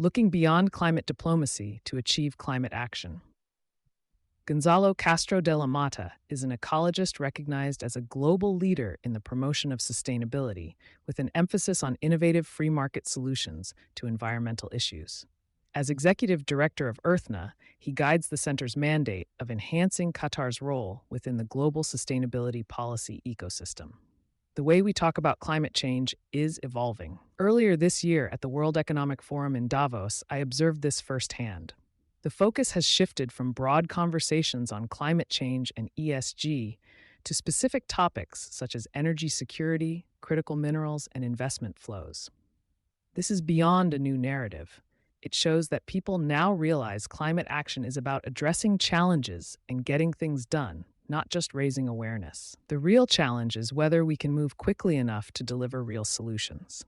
looking beyond climate diplomacy to achieve climate action. Gonzalo Castro de la Mata is an ecologist recognized as a global leader in the promotion of sustainability, with an emphasis on innovative free market solutions to environmental issues. As executive director of EarthNA, he guides the center's mandate of enhancing Qatar's role within the global sustainability policy ecosystem. The way we talk about climate change is evolving. Earlier this year at the World Economic Forum in Davos, I observed this firsthand. The focus has shifted from broad conversations on climate change and ESG to specific topics such as energy security, critical minerals, and investment flows. This is beyond a new narrative. It shows that people now realize climate action is about addressing challenges and getting things done, not just raising awareness. The real challenge is whether we can move quickly enough to deliver real solutions.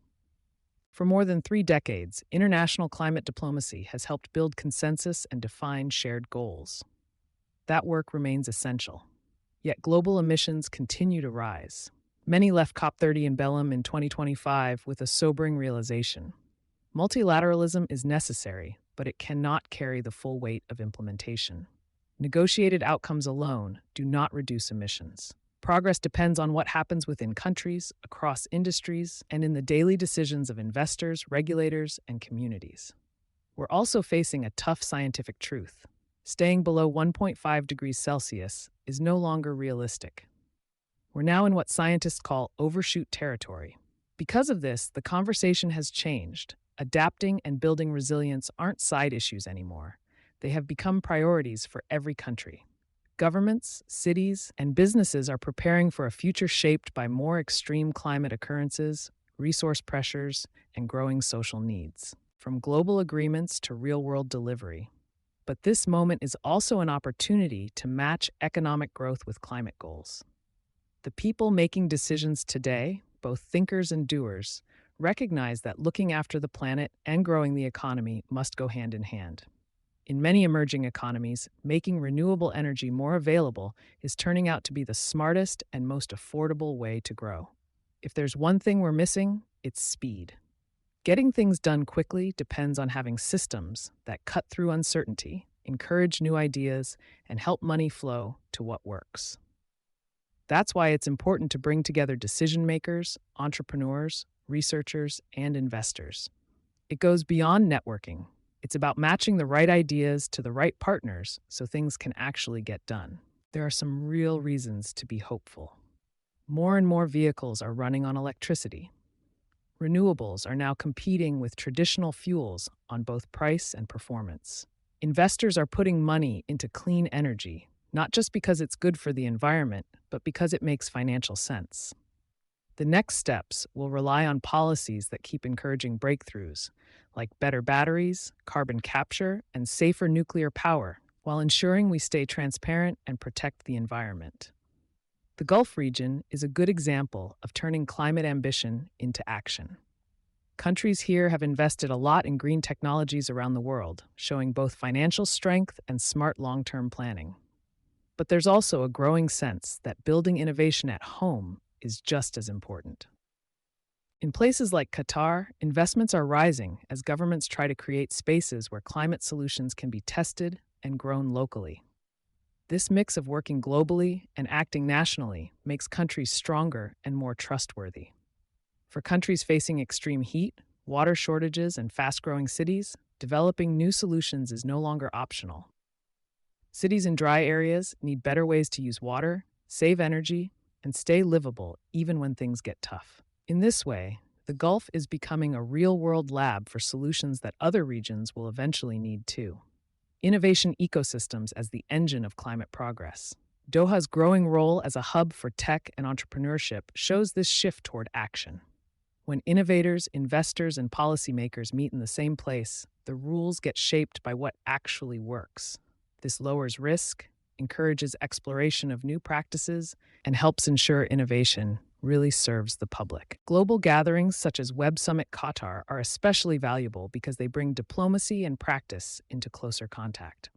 For more than 3 decades, international climate diplomacy has helped build consensus and define shared goals. That work remains essential. Yet global emissions continue to rise. Many left COP30 in Belém in 2025 with a sobering realization. Multilateralism is necessary, but it cannot carry the full weight of implementation. Negotiated outcomes alone do not reduce emissions. Progress depends on what happens within countries, across industries, and in the daily decisions of investors, regulators, and communities. We're also facing a tough scientific truth. Staying below 1.5 degrees Celsius is no longer realistic. We're now in what scientists call overshoot territory. Because of this, the conversation has changed. Adapting and building resilience aren't side issues anymore. They have become priorities for every country. Governments, cities, and businesses are preparing for a future shaped by more extreme climate occurrences, resource pressures, and growing social needs, from global agreements to real-world delivery. But this moment is also an opportunity to match economic growth with climate goals. The people making decisions today, both thinkers and doers, recognize that looking after the planet and growing the economy must go hand in hand. In many emerging economies, making renewable energy more available is turning out to be the smartest and most affordable way to grow. If there's one thing we're missing, it's speed. Getting things done quickly depends on having systems that cut through uncertainty, encourage new ideas, and help money flow to what works. That's why it's important to bring together decision makers, entrepreneurs, researchers, and investors. It goes beyond networking. It's about matching the right ideas to the right partners so things can actually get done. There are some real reasons to be hopeful. More and more vehicles are running on electricity. Renewables are now competing with traditional fuels on both price and performance. Investors are putting money into clean energy, not just because it's good for the environment, but because it makes financial sense. The next steps will rely on policies that keep encouraging breakthroughs, like better batteries, carbon capture, and safer nuclear power, while ensuring we stay transparent and protect the environment. The Gulf region is a good example of turning climate ambition into action. Countries here have invested a lot in green technologies around the world, showing both financial strength and smart long-term planning. But there's also a growing sense that building innovation at home is just as important. In places like Qatar, investments are rising as governments try to create spaces where climate solutions can be tested and grown locally. This mix of working globally and acting nationally makes countries stronger and more trustworthy. For countries facing extreme heat, water shortages, and fast-growing cities, developing new solutions is no longer optional. Cities in dry areas need better ways to use water, save energy, and stay livable even when things get tough. In this way, the Gulf is becoming a real-world lab for solutions that other regions will eventually need too. Innovation ecosystems as the engine of climate progress. Doha's growing role as a hub for tech and entrepreneurship shows this shift toward action. When innovators, investors, and policymakers meet in the same place, the rules get shaped by what actually works. This lowers risk, encourages exploration of new practices, and helps ensure innovation really serves the public. Global gatherings such as Web Summit Qatar are especially valuable because they bring diplomacy and practice into closer contact.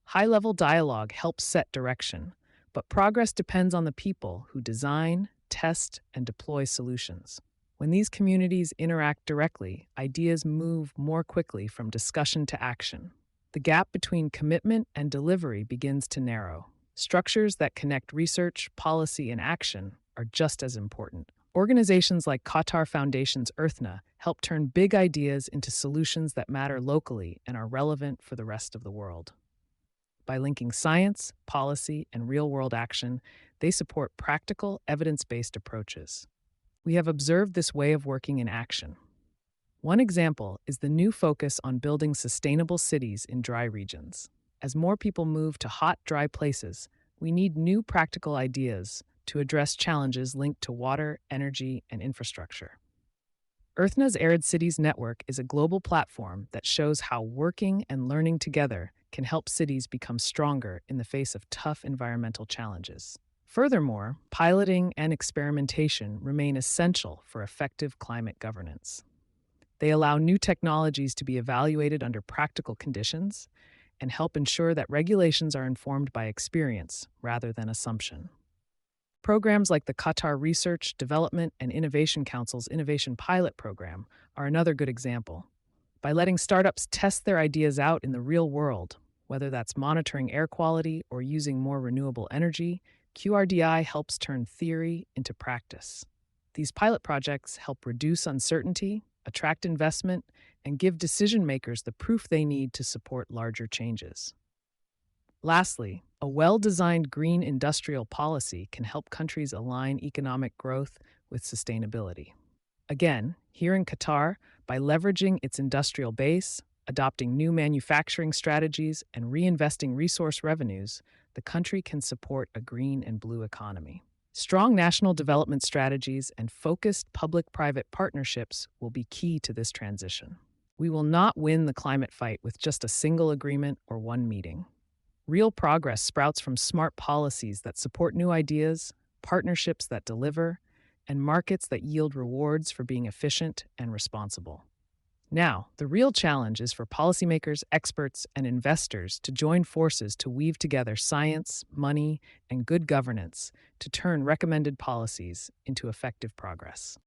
High-level dialogue helps set direction, but progress depends on the people who design, test, and deploy solutions. When these communities interact directly, ideas move more quickly from discussion to action. The gap between commitment and delivery begins to narrow. Structures that connect research, policy, and action are just as important. Organizations like Qatar Foundation's EarthNA help turn big ideas into solutions that matter locally and are relevant for the rest of the world. By linking science, policy, and real-world action, they support practical, evidence-based approaches. We have observed this way of working in action. One example is the new focus on building sustainable cities in dry regions. As more people move to hot, dry places, we need new practical ideas to address challenges linked to water, energy, and infrastructure. EarthNA's Arid Cities Network is a global platform that shows how working and learning together can help cities become stronger in the face of tough environmental challenges. Furthermore, piloting and experimentation remain essential for effective climate governance. They allow new technologies to be evaluated under practical conditions and help ensure that regulations are informed by experience rather than assumption. Programs like the Qatar Research, Development, and Innovation Council's Innovation Pilot Program are another good example. By letting startups test their ideas out in the real world, whether that's monitoring air quality or using more renewable energy, QRDI helps turn theory into practice. These pilot projects help reduce uncertainty, attract investment, and give decision makers the proof they need to support larger changes. Lastly, a well-designed green industrial policy can help countries align economic growth with sustainability. Again, here in Qatar, by leveraging its industrial base, adopting new manufacturing strategies, and reinvesting resource revenues, the country can support a green and blue economy. Strong national development strategies and focused public-private partnerships will be key to this transition. We will not win the climate fight with just a single agreement or one meeting. Real progress sprouts from smart policies that support new ideas, partnerships that deliver, and markets that yield rewards for being efficient and responsible. Now, the real challenge is for policymakers, experts, and investors to join forces to weave together science, money, and good governance to turn recommended policies into effective progress.